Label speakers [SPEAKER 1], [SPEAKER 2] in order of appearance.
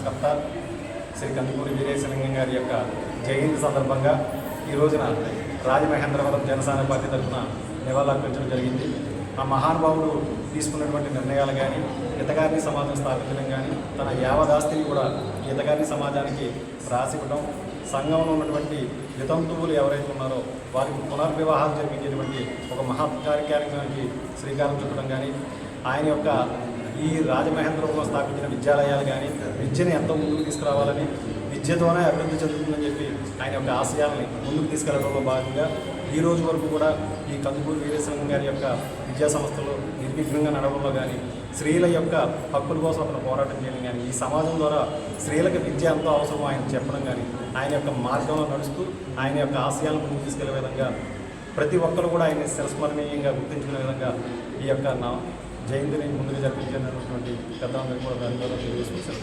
[SPEAKER 1] సంస్కర్త శ్రీ కందుకూరి వీరేశలింగం గారి యొక్క జయంతి సందర్భంగా ఈ రోజున రాజమహేంద్రవరం జనసేన పార్టీ తరఫున నివాళులర్పించడం జరిగింది. ఆ మహానుభావుడు తీసుకున్నటువంటి నిర్ణయాలు కానీ, హితకారిణి సమాజం స్థాపించడం కానీ, తన యావదాస్తిని కూడా హితకారిణి సమాజానికి రాసివ్వడం, సంఘంలో ఉన్నటువంటి వితంతువులు ఎవరైతే ఉన్నారో వారికి పునర్వివాహాలు జరిపించేటువంటి ఒక మహత్ కార్యక్రమానికి శ్రీకారం చుట్టడం కానీ, ఆయన యొక్క ఈ రాజమహేంద్రవరంలో స్థాపించిన విద్యాలయాలు కానీ విద్యను ఎంతో ముందుకు తీసుకురావాలని, విద్యతోనే అభివృద్ధి చెందుతుందని చెప్పి ఆయన యొక్క ఆశయాల్ని ముందుకు తీసుకెళ్లడంలో భాగంగా ఈ రోజు వరకు కూడా ఈ కందుకూరి వీరేశలింగం గారి యొక్క విద్యా సంస్థలు నిర్విఘ్నంగా నడవడంలో కానీ, స్త్రీల యొక్క హక్కుల కోసం అతను పోరాటం చేయడం కానీ, ఈ సమాజం ద్వారా స్త్రీలకు విద్య ఎంతో అవసరమో ఆయన చెప్పడం కానీ, ఆయన యొక్క మార్గంలో నడుస్తూ ఆయన యొక్క ఆశయాలను ముందుకు తీసుకెళ్లే విధంగా ప్రతి ఒక్కరు కూడా ఆయన్ని శిరస్మరణీయంగా గుర్తించుకునే విధంగా ఈ యొక్క జయంతిని ముందుగా జరిపించినటువంటి పెద్దలందరికీ కూడా ధన్యవాదాలు తెలియజేసుకుంటారు.